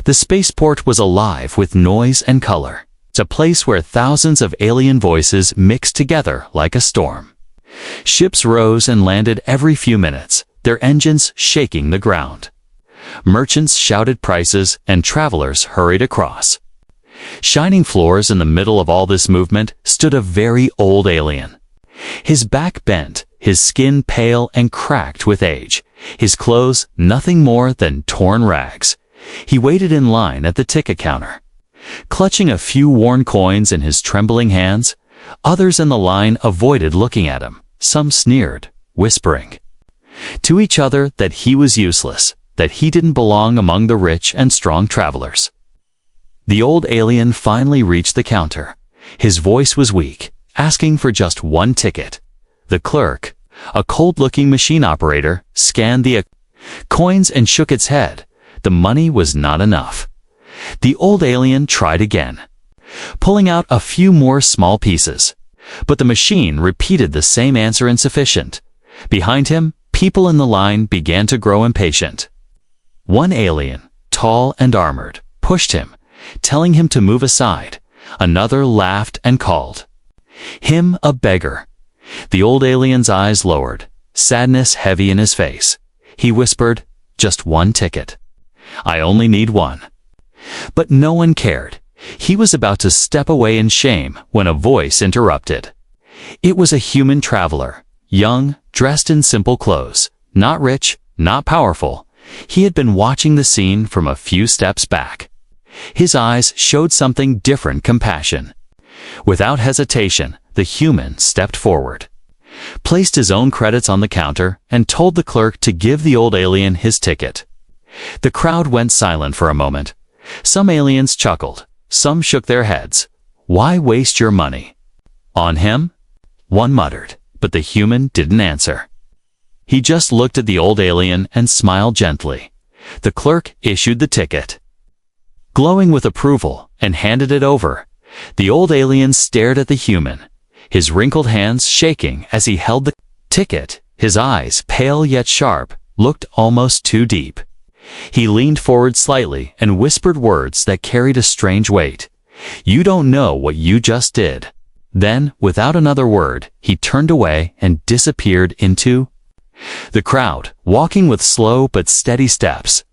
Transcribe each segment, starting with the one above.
The spaceport was alive with noise and color. It's a place where thousands of alien voices mixed together like a storm. Ships rose and landed every few minutes, their engines shaking the ground. Merchants shouted prices and travelers hurried across. Shining floors in the middle of all this movement stood a very old alien. His back bent, his skin pale and cracked with age, his clothes nothing more than torn rags. He waited in line at the ticket counter. Clutching a few worn coins in his trembling hands, others in the line avoided looking at him. Some sneered, whispering to each other that he was useless, that he didn't belong among the rich and strong travelers. The old alien finally reached the counter. His voice was weak, asking for just one ticket. The clerk, a cold-looking machine operator, scanned the coins and shook its head. The money was not enough. The old alien tried again, pulling out a few more small pieces. But the machine repeated the same answer, insufficient. Behind him, people in the line began to grow impatient. One alien, tall and armored, pushed him, telling him to move aside. Another laughed and called him a beggar. The old alien's eyes lowered, sadness heavy in his face. He whispered, "Just one ticket. I only need one." But no one cared. He was about to step away in shame when a voice interrupted. It was a human traveler, young, dressed in simple clothes, not rich, not powerful. He had been watching the scene from a few steps back. His eyes showed something different: compassion. Without hesitation, the human stepped forward, placed his own credits on the counter, and told the clerk to give the old alien his ticket. The crowd went silent for a moment. Some aliens chuckled. Some shook their heads. "Why waste your money on him?" one muttered, but the human didn't answer. He just looked at the old alien and smiled gently. The clerk issued the ticket, glowing with approval, and handed it over. The old alien stared at the human, his wrinkled hands shaking as he held the ticket. His eyes, pale yet sharp, looked almost too deep. He leaned forward slightly and whispered words that carried a strange weight. "You don't know what you just did." Then, without another word, he turned away and disappeared into the crowd, walking with slow but steady steps.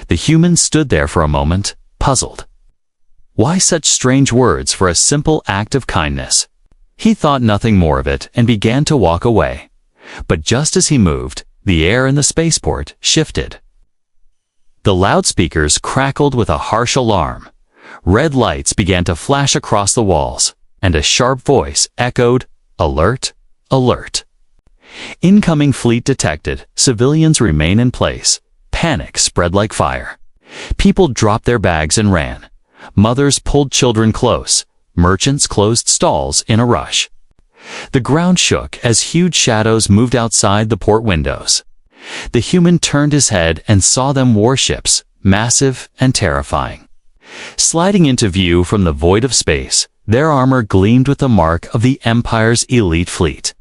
The human stood there for a moment, puzzled. Why such strange words for a simple act of kindness? He thought nothing more of it and began to walk away. But just as he moved, the air in the spaceport shifted. The loudspeakers crackled with a harsh alarm. Red lights began to flash across the walls, and a sharp voice echoed, "Alert! Alert!" Incoming fleet detected. Civilians remain in place. Panic spread like fire. People dropped their bags and ran. Mothers pulled children close. Merchants closed stalls in a rush. The ground shook as huge shadows moved outside the port windows. The human turned his head and saw them warships, massive and terrifying. Sliding into view from the void of space, their armor gleamed with the mark of the Empire's elite fleet.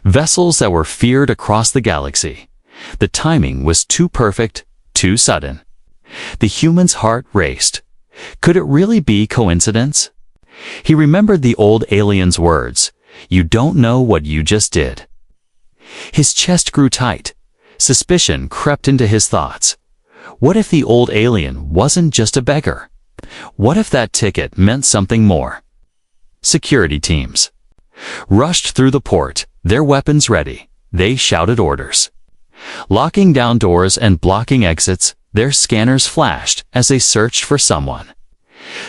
Vessels that were feared across the galaxy. The timing was too perfect, too sudden. The human's heart raced. Could it really be coincidence? He remembered the old alien's words, "You don't know what you just did." His chest grew tight. Suspicion crept into his thoughts. What if the old alien wasn't just a beggar? What if that ticket meant something more? Security teams rushed through the port, their weapons ready. They shouted orders, locking down doors and blocking exits. Their scanners flashed as they searched for someone.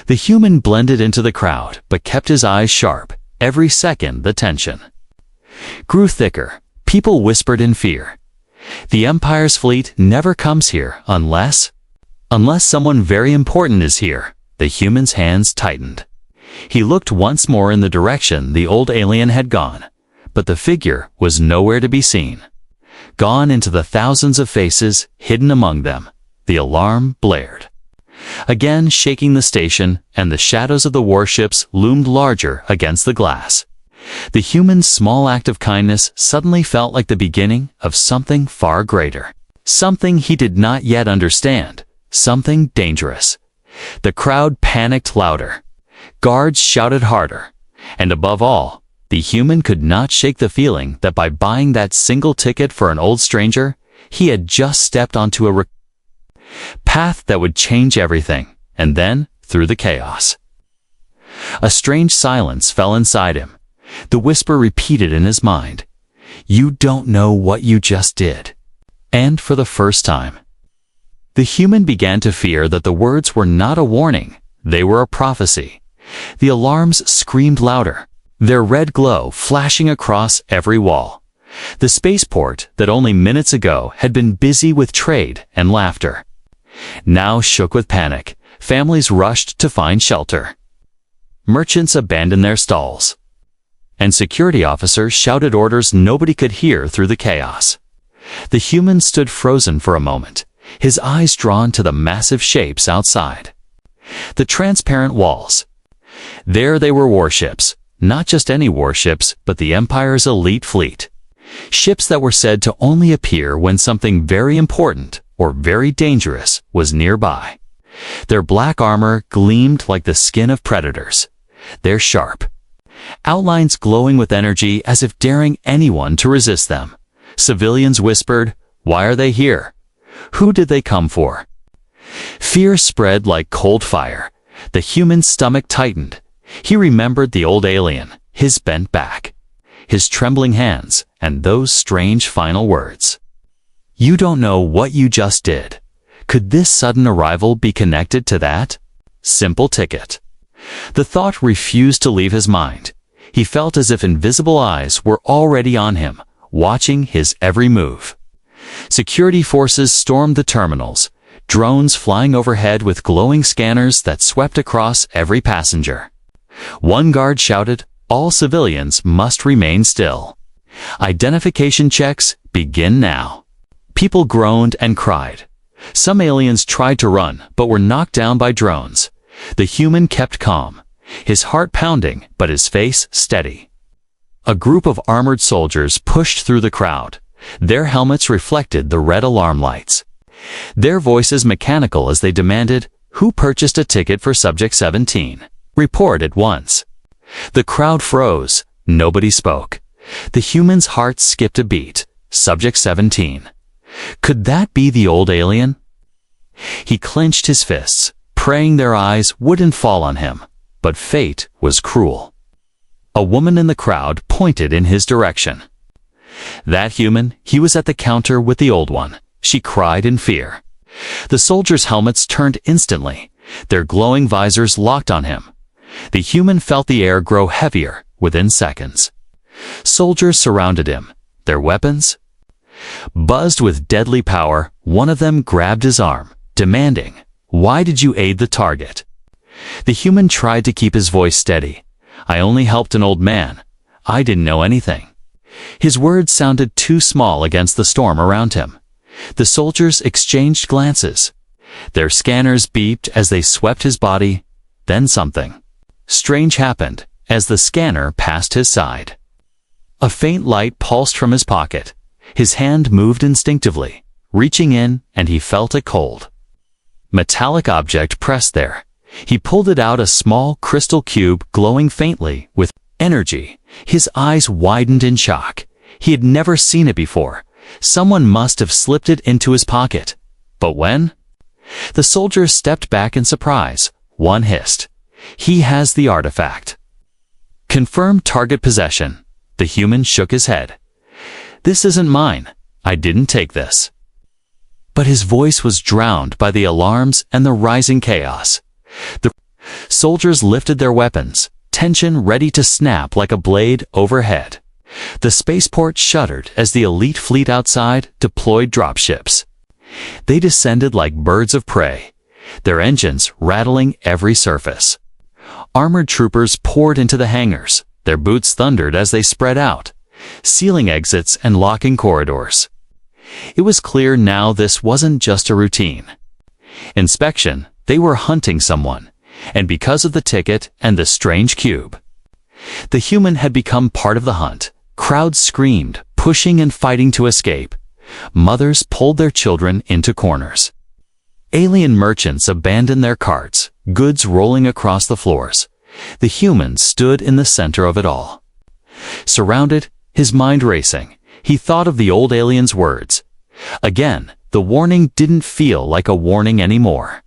The human blended into the crowd, but kept his eyes sharp. Every second, the tension grew thicker. People whispered in fear. The Empire's fleet never comes here unless someone very important is here. The human's hands tightened. He looked once more in the direction the old alien had gone, but the figure was nowhere to be seen. Gone into the thousands of faces hidden among them. The alarm blared, again shaking the station, and the shadows of the warships loomed larger against the glass. The human's small act of kindness suddenly felt like the beginning of something far greater. Something he did not yet understand, something dangerous. The crowd panicked louder. Guards shouted harder. And above all, the human could not shake the feeling that by buying that single ticket for an old stranger, he had just stepped onto a path that would change everything, and then through the chaos. A strange silence fell inside him. The whisper repeated in his mind, "You don't know what you just did." And for the first time, the human began to fear that the words were not a warning, they were a prophecy. The alarms screamed louder, their red glow flashing across every wall. The spaceport that only minutes ago had been busy with trade and laughter now shook with panic. Families rushed to find shelter. Merchants abandoned their stalls, and security officers shouted orders nobody could hear through the chaos. The human stood frozen for a moment, his eyes drawn to the massive shapes outside. The transparent walls. There they were, warships, not just any warships, but the Empire's elite fleet. Ships that were said to only appear when something very important or very dangerous was nearby. Their black armor gleamed like the skin of predators, their sharp outlines glowing with energy as if daring anyone to resist them. Civilians whispered, "Why are they here? Who did they come for?" Fear spread like cold fire. The human's stomach tightened. He remembered the old alien, his bent back, his trembling hands, and those strange final words. "You don't know what you just did." Could this sudden arrival be connected to that simple ticket? The thought refused to leave his mind. He felt as if invisible eyes were already on him, watching his every move. Security forces stormed the terminals, drones flying overhead with glowing scanners that swept across every passenger. One guard shouted, "All civilians must remain still. Identification checks begin now." People groaned and cried. Some aliens tried to run, but were knocked down by drones. The human kept calm, his heart pounding, but his face steady. A group of armored soldiers pushed through the crowd. Their helmets reflected the red alarm lights, their voices mechanical as they demanded, "Who purchased a ticket for Subject 17? Report at once." The crowd froze. Nobody spoke. The human's heart skipped a beat. Subject 17. Could that be the old alien? He clenched his fists, praying their eyes wouldn't fall on him. But fate was cruel. A woman in the crowd pointed in his direction. That human, he was at the counter with the old one. She cried in fear. The soldiers' helmets turned instantly, their glowing visors locked on him. The human felt the air grow heavier within seconds. Soldiers surrounded him, their weapons buzzed with deadly power. One of them grabbed his arm, demanding, "Why did you aid the target?" The human tried to keep his voice steady. "I only helped an old man. I didn't know anything." His words sounded too small against the storm around him. The soldiers exchanged glances. Their scanners beeped as they swept his body. Then something strange happened as the scanner passed his side. A faint light pulsed from his pocket. His hand moved instinctively, reaching in, and he felt a cold metallic object pressed there. He pulled it out, a small crystal cube glowing faintly with energy. His eyes widened in shock. He had never seen it before. Someone must have slipped it into his pocket. But when? The soldier stepped back in surprise. One hissed, "He has the artifact." Confirmed target possession. The human shook his head. "This isn't mine. I didn't take this." But his voice was drowned by the alarms and the rising chaos. The soldiers lifted their weapons, tension ready to snap like a blade overhead. The spaceport shuddered as the elite fleet outside deployed dropships. They descended like birds of prey, their engines rattling every surface. Armored troopers poured into the hangars, their boots thundered as they spread out, sealing exits and locking corridors. It was clear now this wasn't just a routine inspection. They were hunting someone, and because of the ticket and the strange cube, the human had become part of the hunt. Crowds screamed, pushing and fighting to escape. Mothers pulled their children into corners. Alien merchants abandoned their carts, goods rolling across the floors. The human stood in the center of it all. Surrounded, his mind racing, he thought of the old alien's words. Again, the warning didn't feel like a warning anymore.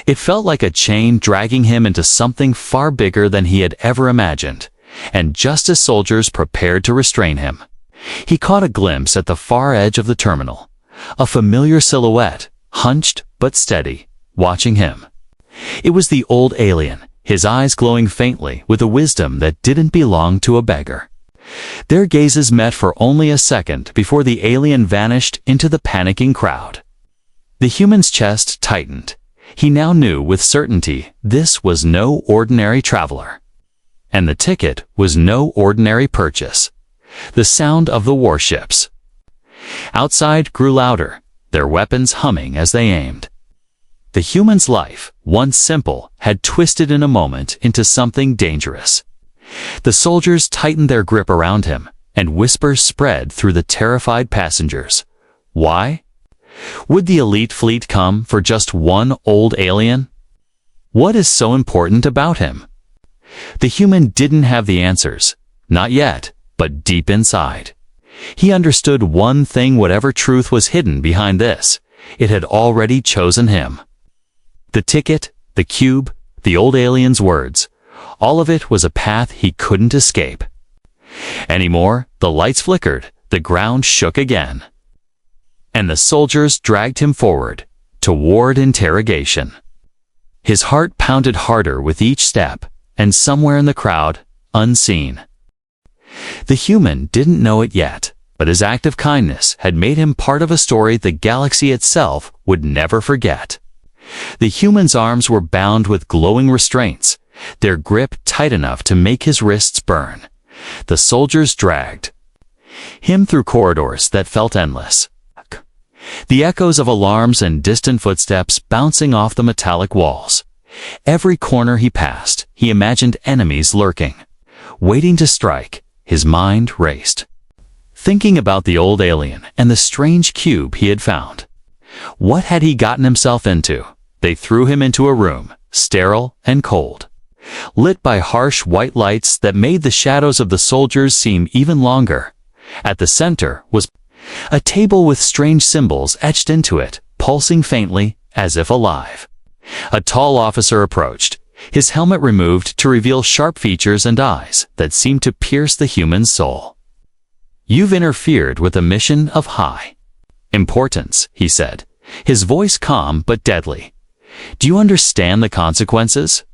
It felt like a chain dragging him into something far bigger than he had ever imagined, and just as soldiers prepared to restrain him, he caught a glimpse at the far edge of the terminal, a familiar silhouette, hunched but steady, watching him. It was the old alien, his eyes glowing faintly with a wisdom that didn't belong to a beggar. Their gazes met for only a second before the alien vanished into the panicking crowd. The human's chest tightened. He now knew with certainty this was no ordinary traveler. And the ticket was no ordinary purchase. The sound of the warships. Outside grew louder, their weapons humming as they aimed. The human's life, once simple, had twisted in a moment into something dangerous. The soldiers tightened their grip around him, and whispers spread through the terrified passengers. Why? Would the elite fleet come for just one old alien? What is so important about him? The human didn't have the answers, not yet, but deep inside. He understood one thing: whatever truth was hidden behind this, it had already chosen him. The ticket, the cube, the old alien's words, all of it was a path he couldn't escape. Anymore, the lights flickered, the ground shook again. And the soldiers dragged him forward, toward interrogation. His heart pounded harder with each step, and somewhere in the crowd, unseen. The human didn't know it yet, but his act of kindness had made him part of a story the galaxy itself would never forget. The human's arms were bound with glowing restraints, their grip tight enough to make his wrists burn. The soldiers dragged him through corridors that felt endless. The echoes of alarms and distant footsteps bouncing off the metallic walls. Every corner he passed, he imagined enemies lurking, waiting to strike. His mind raced, thinking about the old alien and the strange cube he had found. What had he gotten himself into? They threw him into a room, sterile and cold, lit by harsh white lights that made the shadows of the soldiers seem even longer. At the center was a table with strange symbols etched into it, pulsing faintly, as if alive. A tall officer approached, his helmet removed to reveal sharp features and eyes that seemed to pierce the human soul. "You've interfered with a mission of high importance," he said, his voice calm but deadly. "Do you understand the consequences?"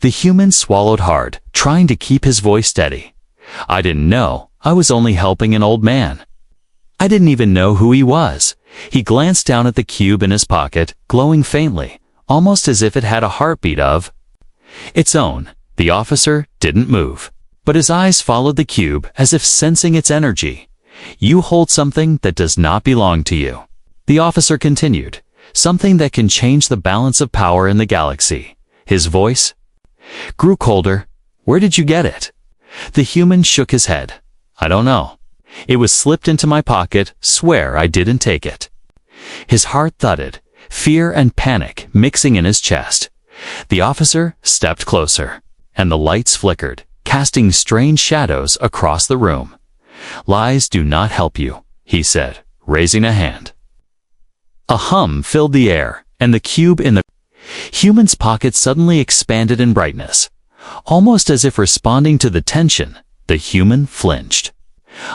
The human swallowed hard, trying to keep his voice steady. "I didn't know. I was only helping an old man. I didn't even know who he was." He glanced down at the cube in his pocket, glowing faintly, almost as if it had a heartbeat of its own. The officer didn't move, but his eyes followed the cube as if sensing its energy. "You hold something that does not belong to you," the officer continued, "something that can change the balance of power in the galaxy." His voice grew colder. "Where did you get it?" The human shook his head. "I don't know. It was slipped into my pocket. Swear I didn't take it." His heart thudded, fear and panic mixing in his chest. The officer stepped closer, and the lights flickered, casting strange shadows across the room. "Lies do not help you," he said, raising a hand. A hum filled the air, and the cube in the human's pocket suddenly expanded in brightness. Almost as if responding to the tension, the human flinched.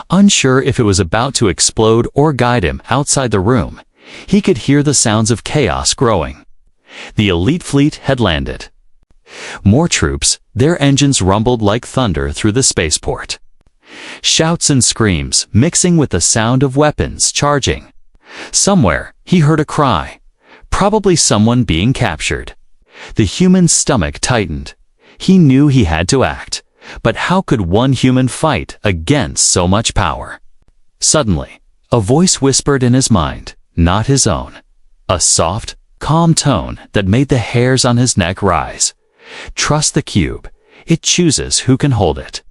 Unsure if it was about to explode or guide him outside the room, he could hear the sounds of chaos growing. The elite fleet had landed. More troops, their engines rumbled like thunder through the spaceport. Shouts and screams mixing with the sound of weapons charging. Somewhere, he heard a cry. Probably someone being captured. The human's stomach tightened. He knew he had to act. But how could one human fight against so much power? Suddenly, a voice whispered in his mind, not his own. A soft, calm tone that made the hairs on his neck rise. "Trust the cube. It chooses who can hold it."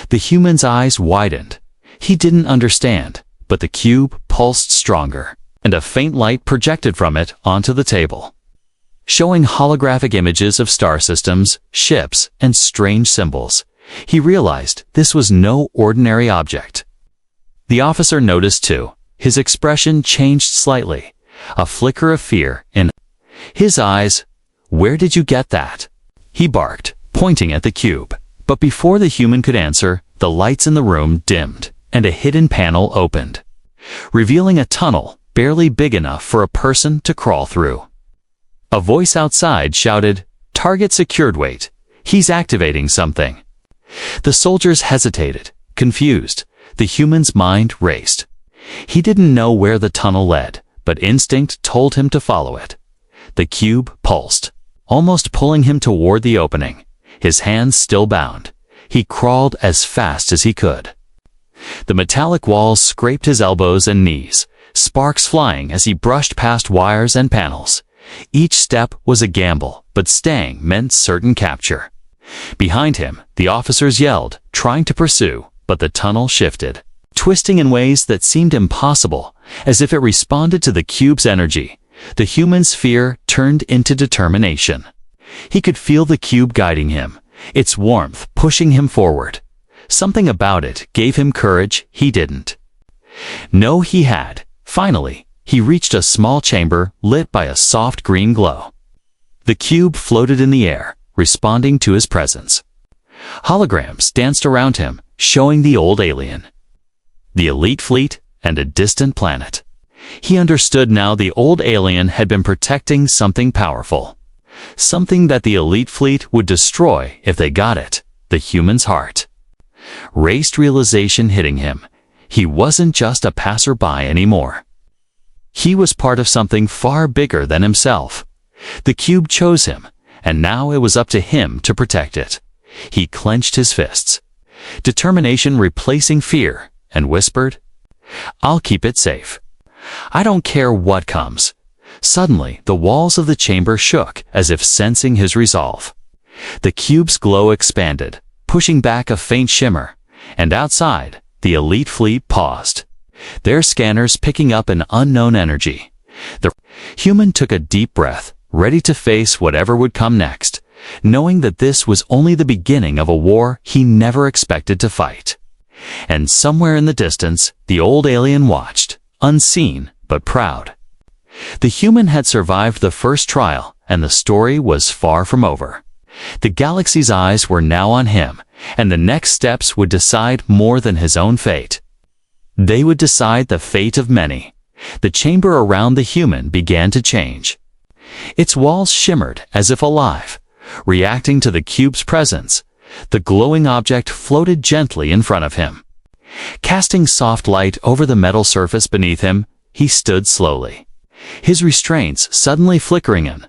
The human's eyes widened. He didn't understand, but the cube pulsed stronger. and a faint light projected from it onto the table, showing holographic images of star systems, ships, and strange symbols. He realized this was no ordinary object. The officer noticed too. His expression changed slightly, a flicker of fear in his eyes. "Where did you get that?" he barked, pointing at the cube. But before the human could answer, the lights in the room dimmed, and a hidden panel opened, revealing a tunnel barely big enough for a person to crawl through. A voice outside shouted, "Target secured, wait. He's activating something." The soldiers hesitated, confused. The human's mind raced. He didn't know where the tunnel led, but instinct told him to follow it. The cube pulsed, almost pulling him toward the opening. His hands still bound, he crawled as fast as he could. The metallic walls scraped his elbows and knees, sparks flying as he brushed past wires and panels. Each step was a gamble, but staying meant certain capture. Behind him, the officers yelled, trying to pursue, but the tunnel shifted, twisting in ways that seemed impossible, as if it responded to the cube's energy. The human's fear turned into determination. He could feel the cube guiding him, its warmth pushing him forward. Something about it gave him courage he didn't know he had. Finally, he reached a small chamber lit by a soft green glow. The cube floated in the air, responding to his presence. Holograms danced around him, showing the old alien, the elite fleet, and a distant planet. He understood now the old alien had been protecting something powerful. Something that the elite fleet would destroy if they got it. The human's heart raced, realization hitting him. He wasn't just a passerby anymore. He was part of something far bigger than himself. The cube chose him, and now it was up to him to protect it. He clenched his fists, determination replacing fear, and whispered, "I'll keep it safe. I don't care what comes." Suddenly, the walls of the chamber shook as if sensing his resolve. The cube's glow expanded, pushing back a faint shimmer, and outside, the elite fleet paused, their scanners picking up an unknown energy. The human took a deep breath, ready to face whatever would come next, knowing that this was only the beginning of a war he never expected to fight. And somewhere in the distance, the old alien watched, unseen but proud. The human had survived the first trial, and the story was far from over. The galaxy's eyes were now on him, and the next steps would decide more than his own fate. They would decide the fate of many. The chamber around the human began to change. Its walls shimmered as if alive, reacting to the cube's presence. The glowing object floated gently in front of him. Casting soft light over the metal surface beneath him, he stood slowly, his restraints suddenly flickering in,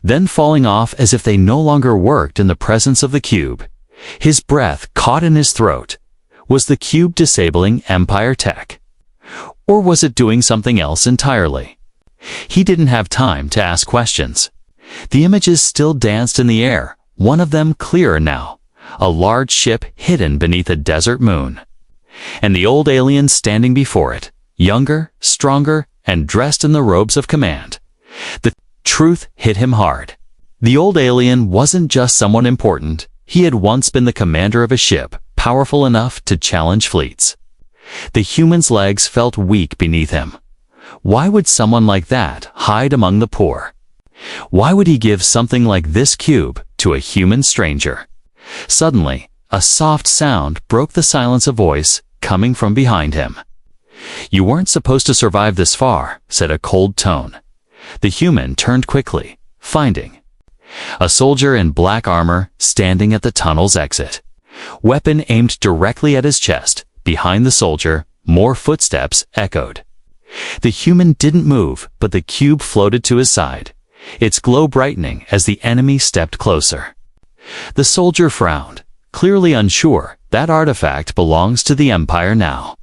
then falling off as if they no longer worked in the presence of the cube. His breath caught in his throat. Was the cube disabling Empire tech? Or was it doing something else entirely? He didn't have time to ask questions. The images still danced in the air, one of them clearer now, a large ship hidden beneath a desert moon. And the old alien standing before it, younger, stronger, and dressed in the robes of command. The truth hit him hard. The old alien wasn't just someone important. He had once been the commander of a ship, powerful enough to challenge fleets. The human's legs felt weak beneath him. Why would someone like that hide among the poor? Why would he give something like this cube to a human stranger? Suddenly, a soft sound broke the silence, a voice coming from behind him. "You weren't supposed to survive this far," said a cold tone. The human turned quickly, finding a soldier in black armor standing at the tunnel's exit, weapon aimed directly at his chest. Behind the soldier, more footsteps echoed. The human didn't move, but the cube floated to his side, its glow brightening as the enemy stepped closer. The soldier frowned, clearly unsure. That artifact belongs to the Empire now.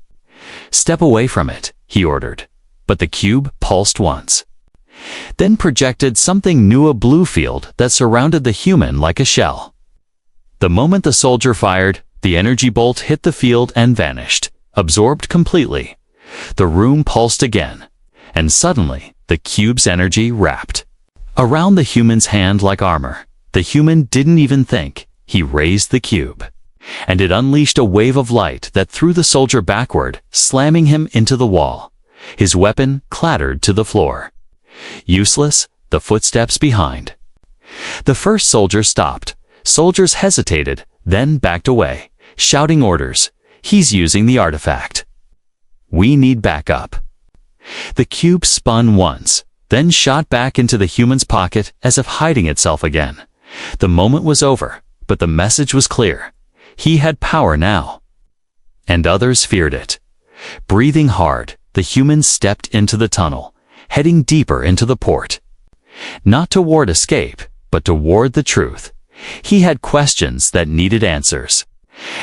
"Step away from it," he ordered, but the cube pulsed once, then projected something new, a blue field that surrounded the human like a shell. The moment the soldier fired, the energy bolt hit the field and vanished, absorbed completely. The room pulsed again, and suddenly the cube's energy wrapped around the human's hand like armor. The human didn't even think. He raised the cube, and it unleashed a wave of light that threw the soldier backward, slamming him into the wall. His weapon clattered to the floor. Useless, the footsteps behind. The first soldier stopped. Soldiers hesitated, then backed away, shouting orders. He's using the artifact. We need backup. The cube spun once, then shot back into the human's pocket as if hiding itself again. The moment was over, but the message was clear. He had power now. And others feared it. Breathing hard, the human stepped into the tunnel, heading deeper into the port. Not toward escape, but toward the truth. He had questions that needed answers,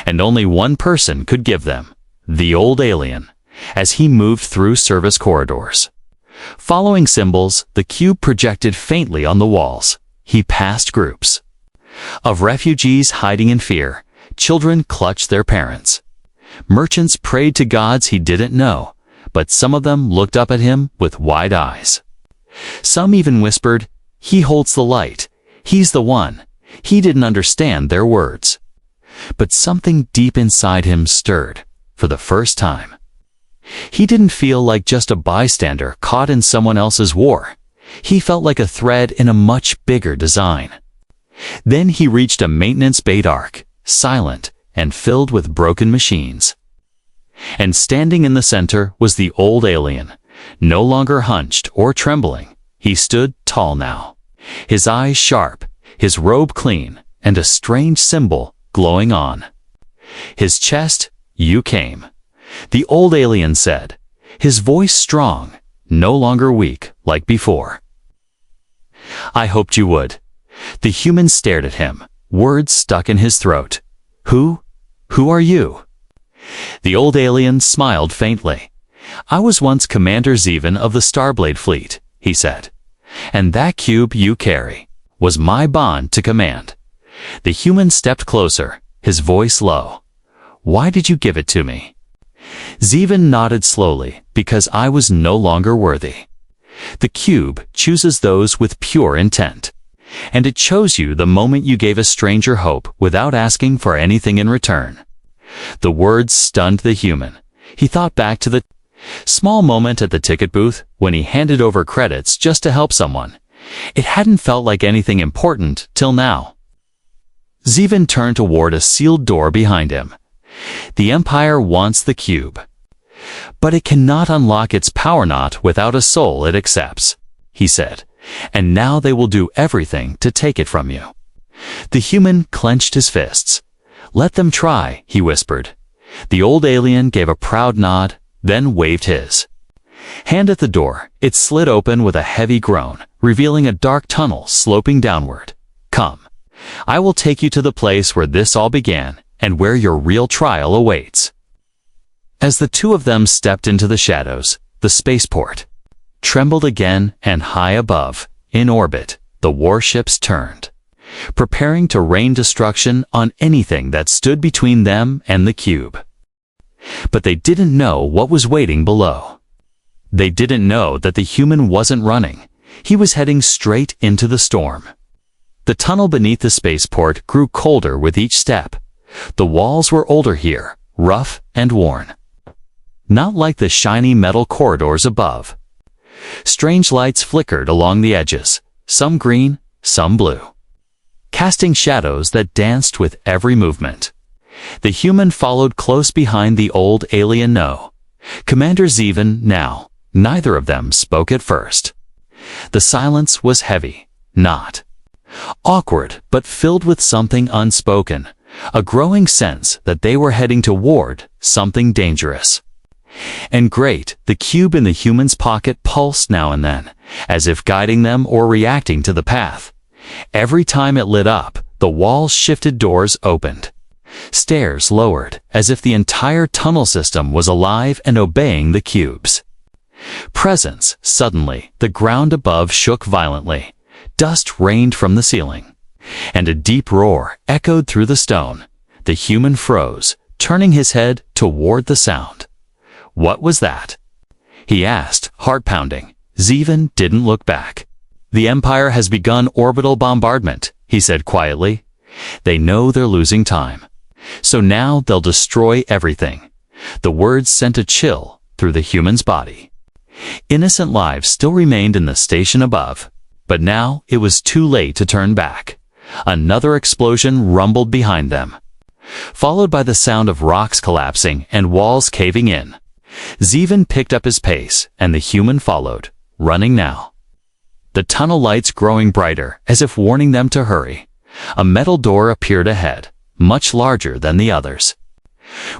and only one person could give them, the old alien, as he moved through service corridors. Following symbols, the cube projected faintly on the walls. He passed groups of refugees hiding in fear. Children clutched their parents. Merchants prayed to gods he didn't know, but some of them looked up at him with wide eyes. Some even whispered, "He holds the light. He's the one." He didn't understand their words. But something deep inside him stirred, for the first time. He didn't feel like just a bystander caught in someone else's war. He felt like a thread in a much bigger design. Then he reached a maintenance bay arc, silent and filled with broken machines. And standing in the center was the old alien, no longer hunched or trembling. He stood tall now, his eyes sharp, his robe clean, and a strange symbol glowing on his chest. "You came," the old alien said, his voice strong, no longer weak like before. "I hoped you would." The human stared at him, words stuck in his throat. Who are you?" The old alien smiled faintly. "I was once Commander Zeven of the Starblade Fleet," he said. "And that cube you carry was my bond to command." The human stepped closer, his voice low. "Why did you give it to me?" Zeven nodded slowly, "Because I was no longer worthy." The cube chooses those with pure intent. And it chose you the moment you gave a stranger hope without asking for anything in return. The words stunned the human. He thought back to the small moment at the ticket booth when he handed over credits just to help someone. It hadn't felt like anything important till now. Zeven turned toward a sealed door behind him. "The Empire wants the cube, but it cannot unlock its power knot without a soul it accepts," he said. "And now they will do everything to take it from you." The human clenched his fists. "Let them try," he whispered. The old alien gave a proud nod, then waved his hand at the door. It slid open with a heavy groan, revealing a dark tunnel sloping downward. "Come. I will take you to the place where this all began, and where your real trial awaits." As the two of them stepped into the shadows, the spaceport trembled again, and high above, in orbit, the warships turned, preparing to rain destruction on anything that stood between them and the cube. But they didn't know what was waiting below. They didn't know that the human wasn't running. He was heading straight into the storm. The tunnel beneath the spaceport grew colder with each step. The walls were older here, rough and worn. Not like the shiny metal corridors above. Strange lights flickered along the edges, some green, some blue, casting shadows that danced with every movement. The human followed close behind the old alien. No, Commander Zeven now. Neither of them spoke at first. The silence was heavy, not awkward, but filled with something unspoken, a growing sense that they were heading toward something dangerous. And great, the cube in the human's pocket pulsed now and then, as if guiding them or reacting to the path. Every time it lit up, the walls shifted, doors opened. Stairs lowered, as if the entire tunnel system was alive and obeying the cube's presence. Suddenly, the ground above shook violently. Dust rained from the ceiling, and a deep roar echoed through the stone. The human froze, turning his head toward the sound. What was that? he asked, heart pounding. Zevin didn't look back. The Empire has begun orbital bombardment, he said quietly. They know they're losing time. So now they'll destroy everything. The words sent a chill through the human's body. Innocent lives still remained in the station above, but now it was too late to turn back. Another explosion rumbled behind them, followed by the sound of rocks collapsing and walls caving in. Zevin picked up his pace, and the human followed, running now. The tunnel lights growing brighter, as if warning them to hurry. A metal door appeared ahead, much larger than the others.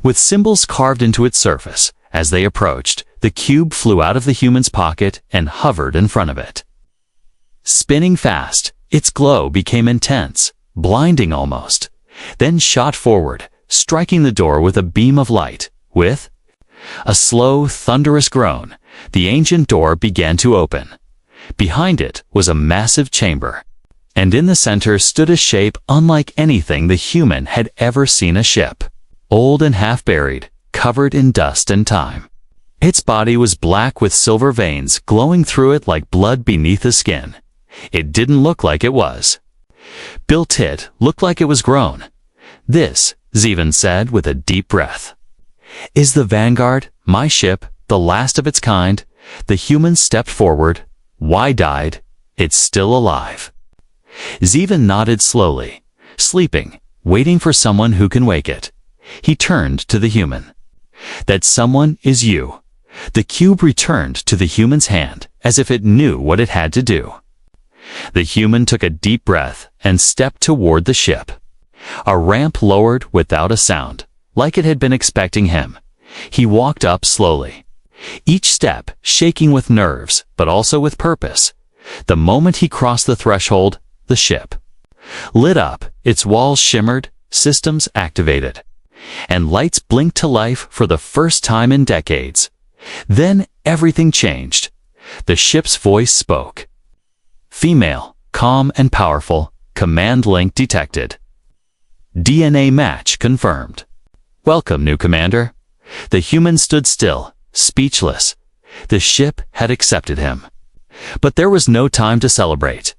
With symbols carved into its surface, as they approached, the cube flew out of the human's pocket and hovered in front of it. Spinning fast, its glow became intense, blinding almost, then shot forward, striking the door with a beam of light. With a slow, thunderous groan, the ancient door began to open. Behind it was a massive chamber, and in the center stood a shape unlike anything the human had ever seen. A ship, old and half-buried, covered in dust and time. Its body was black with silver veins glowing through it like blood beneath the skin. It didn't look like it was built, it looked like it was grown. This, Zevin said with a deep breath, is the Vanguard, my ship, the last of its kind. The human stepped forward. Why died? It's still alive. Zevin nodded slowly, sleeping, waiting for someone who can wake it. He turned to the human. That someone is you. The cube returned to the human's hand, as if it knew what it had to do. The human took a deep breath and stepped toward the ship. A ramp lowered without a sound, like it had been expecting him. He walked up slowly, each step shaking with nerves, but also with purpose. The moment he crossed the threshold, the ship lit up, its walls shimmered, systems activated, and lights blinked to life for the first time in decades. Then everything changed. The ship's voice spoke. Female, calm and powerful, command link detected. DNA match confirmed. Welcome, new commander. The human stood still, speechless. The ship had accepted him. But there was no time to celebrate.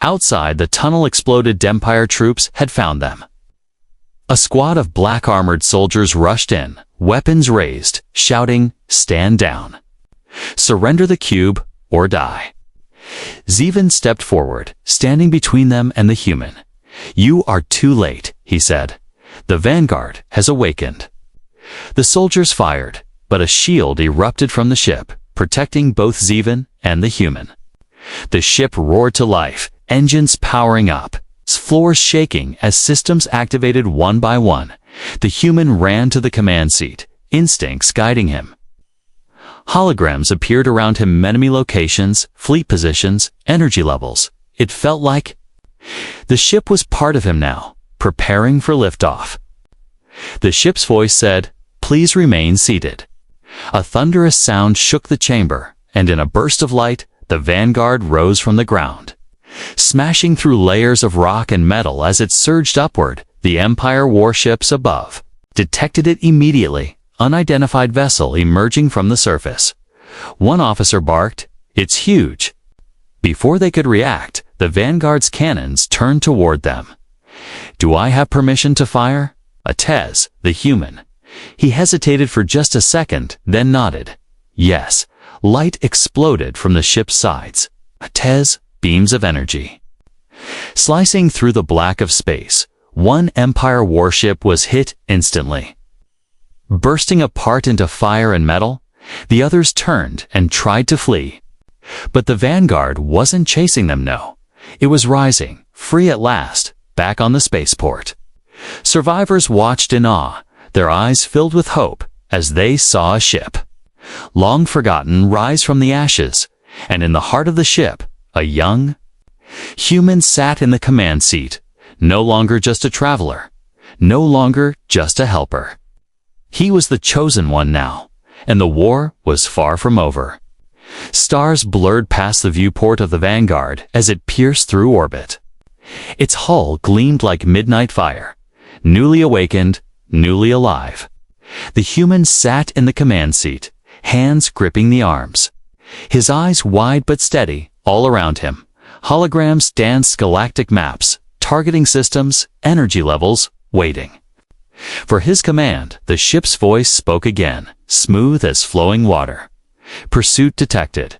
Outside the tunnel exploded. Empire troops had found them. A squad of black-armored soldiers rushed in, weapons raised, shouting, "Stand down. Surrender the cube or die." Zevin stepped forward, standing between them and the human. You are too late, he said. The Vanguard has awakened. The soldiers fired, but a shield erupted from the ship, protecting both Zevin and the human. The ship roared to life, engines powering up, floors shaking as systems activated one by one. The human ran to the command seat, instincts guiding him. Holograms appeared around him, enemy locations, fleet positions, energy levels. It felt like the ship was part of him now, preparing for liftoff. The ship's voice said, "Please remain seated." A thunderous sound shook the chamber, and in a burst of light, the Vanguard rose from the ground, smashing through layers of rock and metal as it surged upward. The Empire warships above detected it immediately. Unidentified vessel emerging from the surface. One officer barked, "It's huge." Before they could react, the Vanguard's cannons turned toward them. Do I have permission to fire? Atez, the human. He hesitated for just a second, then nodded. Yes. Light exploded from the ship's sides. Atez, beams of energy. Slicing through the black of space, one Empire warship was hit instantly. Bursting apart into fire and metal, the others turned and tried to flee. But the Vanguard wasn't chasing them, no. It was rising, free at last, back on the spaceport. Survivors watched in awe, their eyes filled with hope as they saw a ship, long forgotten, rise from the ashes, and in the heart of the ship, a young human sat in the command seat, no longer just a traveler, no longer just a helper. He was the chosen one now, and the war was far from over. Stars blurred past the viewport of the Vanguard as it pierced through orbit. Its hull gleamed like midnight fire, newly awakened, newly alive. The human sat in the command seat, hands gripping the arms. His eyes wide but steady, all around him. Holograms danced galactic maps, targeting systems, energy levels, waiting. For his command, the ship's voice spoke again, smooth as flowing water. Pursuit detected.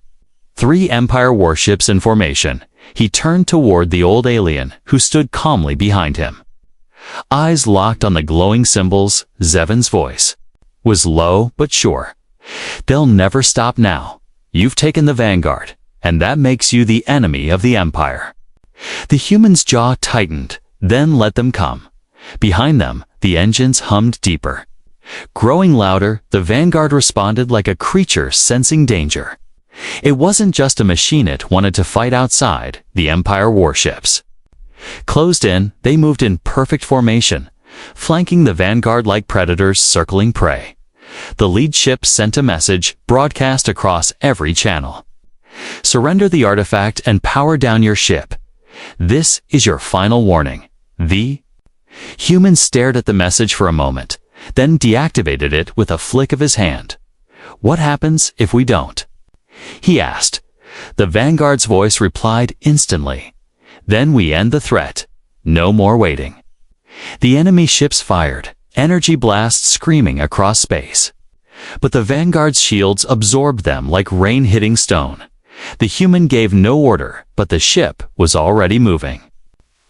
3 Empire warships in formation. He turned toward the old alien, who stood calmly behind him. Eyes locked on the glowing symbols, Zevin's voice was low but sure. They'll never stop now. You've taken the vanguard, and that makes you the enemy of the Empire. The human's jaw tightened, then let them come. Behind them, the engines hummed deeper. Growing louder, the vanguard responded like a creature sensing danger. It wasn't just a machine it wanted to fight outside, the Empire warships. Closed in, they moved in perfect formation, flanking the vanguard like predators circling prey. The lead ship sent a message, broadcast across every channel. Surrender the artifact and power down your ship. This is your final warning. The human stared at the message for a moment, then deactivated it with a flick of his hand. What happens if we don't? He asked. The vanguard's voice replied instantly. Then we end the threat. No more waiting. The enemy ships fired, energy blasts screaming across space. But the vanguard's shields absorbed them like rain hitting stone. The human gave no order, but the ship was already moving.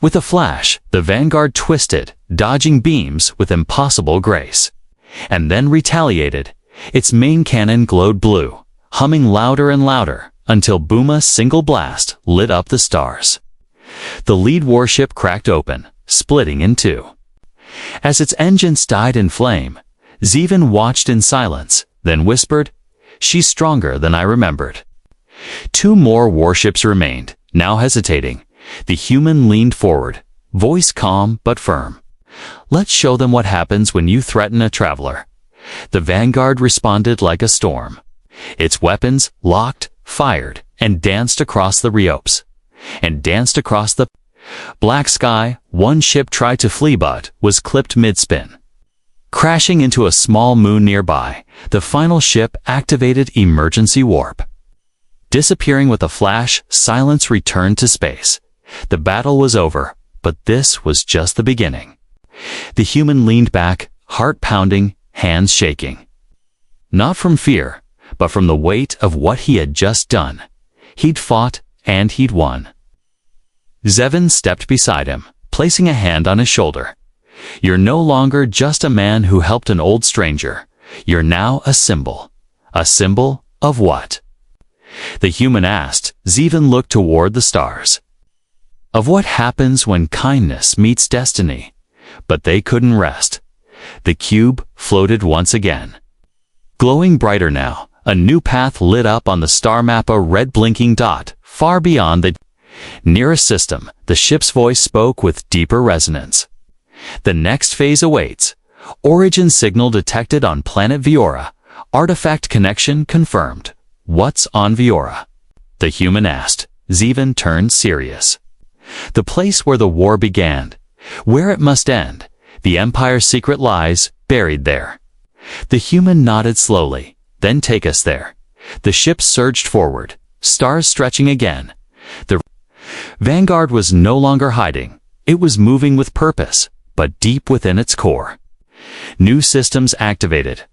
With a flash, the vanguard twisted, dodging beams with impossible grace. And then retaliated. Its main cannon glowed blue, humming louder and louder, until Booma's single blast lit up the stars. The lead warship cracked open, splitting in two. As its engines died in flame, Zevin watched in silence, then whispered, "She's stronger than I remembered." 2 more warships remained, now hesitating. The human leaned forward, voice calm but firm. "Let's show them what happens when you threaten a traveler." The vanguard responded like a storm. Its weapons locked, fired, and danced across the Riopes. And danced across the black sky. One ship tried to flee but was clipped mid-spin. Crashing into a small moon nearby, the final ship activated emergency warp. Disappearing with a flash, silence returned to space. The battle was over, but this was just the beginning. The human leaned back, heart pounding, hands shaking. Not from fear, but from the weight of what he had just done. He'd fought, and he'd won. Zevin stepped beside him, placing a hand on his shoulder. "You're no longer just a man who helped an old stranger. You're now a symbol. A symbol of what?" The human asked. Zevin looked toward the stars. "Of what happens when kindness meets destiny." But they couldn't rest. The cube floated once again. Glowing brighter now, a new path lit up on the star map, a red blinking dot, far beyond the nearest system. The ship's voice spoke with deeper resonance. "The next phase awaits. Origin signal detected on planet Viora. Artifact connection confirmed." "What's on Viora?" the human asked. Zevin turned serious. "The place where the war began. Where it must end. The Empire's secret lies buried there." The human nodded slowly. "Then take us there." The ship surged forward, stars stretching again. The vanguard was no longer hiding. It was moving with purpose, but deep within its core. New systems activated,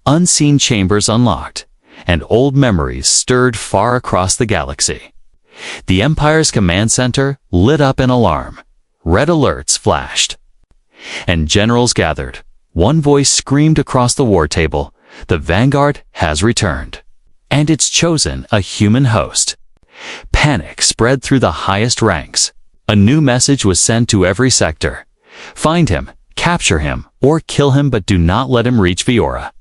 unseen chambers unlocked, and old memories stirred far across the galaxy. The Empire's command center lit up in alarm. Red alerts flashed. And generals gathered. One voice screamed across the war table, "The vanguard has returned. And it's chosen a human host." Panic spread through the highest ranks. A new message was sent to every sector. "Find him, capture him, or kill him, but do not let him reach Viora."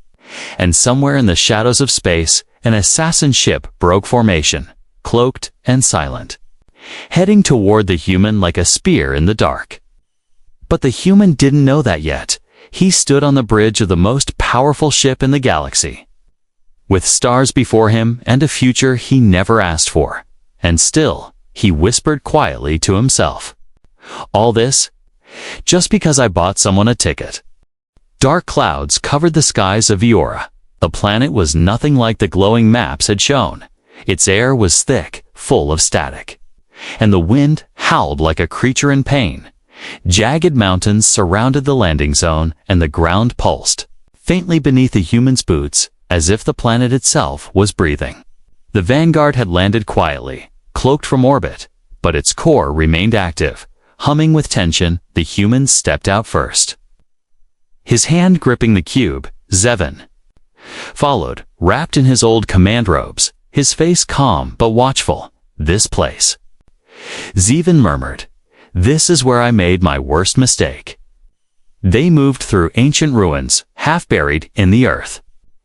And somewhere in the shadows of space, an assassin ship broke formation, cloaked and silent, heading toward the human like a spear in the dark. But the human didn't know that yet. He stood on the bridge of the most powerful ship in the galaxy, with stars before him and a future he never asked for. And still, he whispered quietly to himself, "All this, just because I bought someone a ticket." Dark clouds covered the skies of Viora. The planet was nothing like the glowing maps had shown. Its air was thick, full of static. And the wind howled like a creature in pain. Jagged mountains surrounded the landing zone, and the ground pulsed, faintly beneath the humans' boots, as if the planet itself was breathing. The Vanguard had landed quietly, cloaked from orbit, but its core remained active. Humming with tension, the humans stepped out first. His hand gripping the cube, Zevin followed, wrapped in his old command robes, his face calm but watchful. "This place," Zevin murmured. "This is where I made my worst mistake." They moved through ancient ruins, half buried in the earth.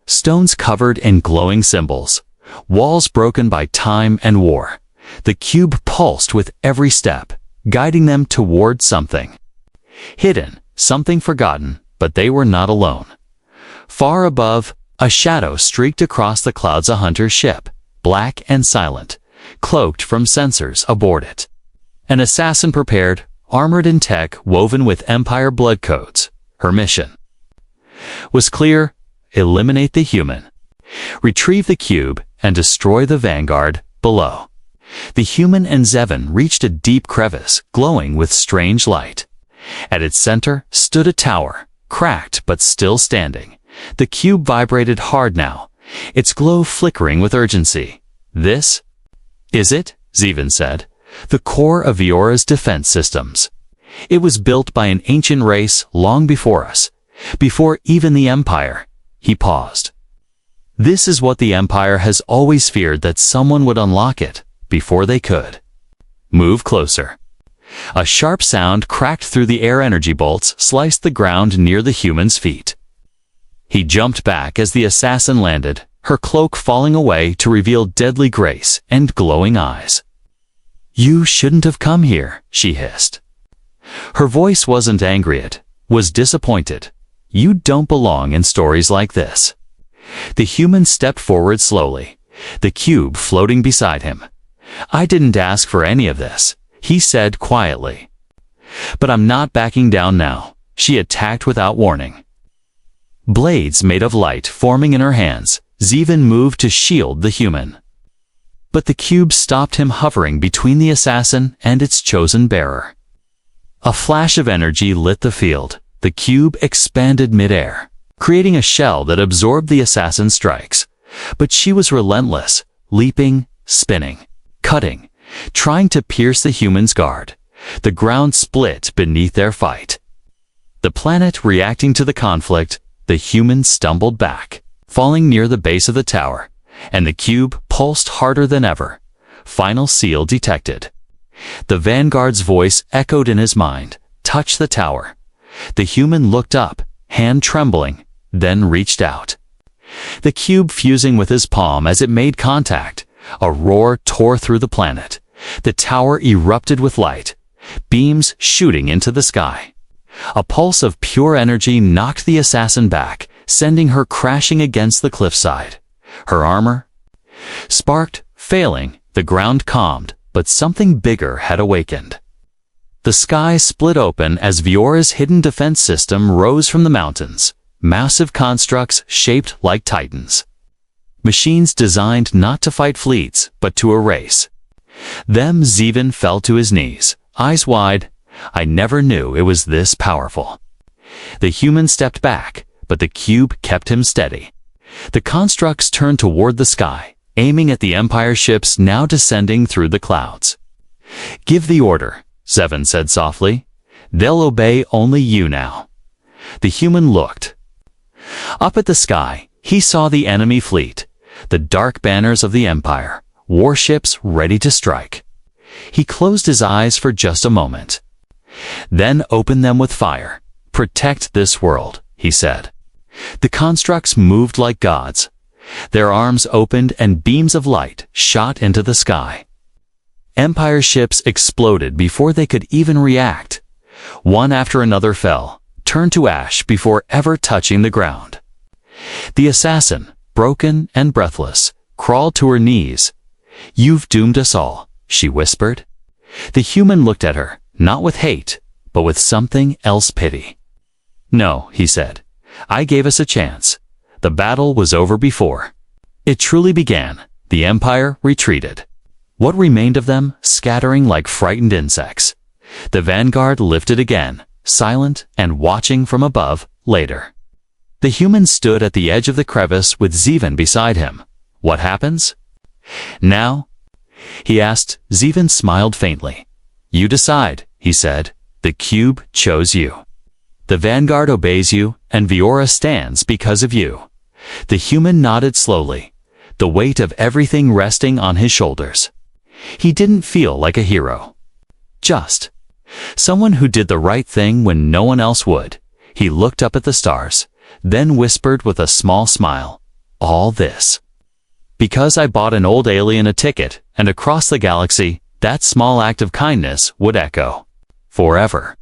Stones covered in glowing symbols, walls broken by time and war. The cube pulsed with every step, guiding them toward something hidden, something forgotten, but they were not alone. Far above, a shadow streaked across the clouds, a hunter's ship, black and silent, cloaked from sensors aboard it. An assassin prepared, armored in tech woven with Empire blood codes. Her mission was clear: eliminate the human, retrieve the cube, and destroy the Vanguard below. The human and Zevin reached a deep crevice, glowing with strange light. At its center stood a tower, cracked but still standing. The cube vibrated hard now, its glow flickering with urgency. "This is it," Zevin said. "The core of Viora's defense systems. It was built by an ancient race long before us, before even the Empire." He paused. "This is what the Empire has always feared, that someone would unlock it before they could." "Move closer." A sharp sound cracked through the air. Energy bolts sliced the ground near the human's feet. He jumped back as the assassin landed, her cloak falling away to reveal deadly grace and glowing eyes. "You shouldn't have come here," she hissed. Her voice wasn't angry, it was disappointed. "You don't belong in stories like this." The human stepped forward slowly, the cube floating beside him. "I didn't ask for any of this," he said quietly. "But I'm not backing down now." She attacked without warning. Blades made of light forming in her hands, Zevin moved to shield the human. But the cube stopped him, hovering between the assassin and its chosen bearer. A flash of energy lit the field. The cube expanded midair, creating a shell that absorbed the assassin's strikes. But she was relentless, leaping, spinning, cutting, trying to pierce the human's guard. The ground split beneath their fight. The planet reacting to the conflict, the human stumbled back, falling near the base of the tower, and the cube pulsed harder than ever. Final seal detected. The Vanguard's voice echoed in his mind. "Touch the tower." The human looked up, hand trembling, then reached out. The cube fusing with his palm as it made contact. A roar tore through the planet. The tower erupted with light, beams shooting into the sky. A pulse of pure energy knocked the assassin back, sending her crashing against the cliffside. Her armor sparked, failing. The ground calmed, but something bigger had awakened. The sky split open as Viora's hidden defense system rose from the mountains, massive constructs shaped like titans. Machines designed not to fight fleets, but to erase them. Zevin fell to his knees, eyes wide. "I never knew it was this powerful." The human stepped back, but the cube kept him steady. The constructs turned toward the sky, aiming at the Empire ships now descending through the clouds. "Give the order," Zevin said softly. "They'll obey only you now." The human looked up at the sky. He saw the enemy fleet, the dark banners of the Empire, warships ready to strike. He closed his eyes for just a moment, then opened them with fire. "Protect this world," he said. The constructs moved like gods. Their arms opened and beams of light shot into the sky. Empire ships exploded before they could even react. One after another fell, turned to ash before ever touching the ground. The assassin, broken and breathless, crawled to her knees. "You've doomed us all," she whispered. The human looked at her, not with hate, but with something else, pity. "No," he said. "I gave us a chance, The battle was over before it truly began. The Empire retreated. What remained of them, scattering like frightened insects. The vanguard lifted again, silent and watching from above. Later, the human stood at the edge of the crevice with Zeven beside him. What happens now? He asked. Zeven smiled faintly. You decide, he said. The cube chose you. The vanguard obeys you, and Viora stands because of you. The human nodded slowly, the weight of everything resting on his shoulders. He didn't feel like a hero. Just someone who did the right thing when no one else would. He looked up at the stars, then whispered with a small smile, all this because I bought an old alien a ticket, and across the galaxy, that small act of kindness would echo forever.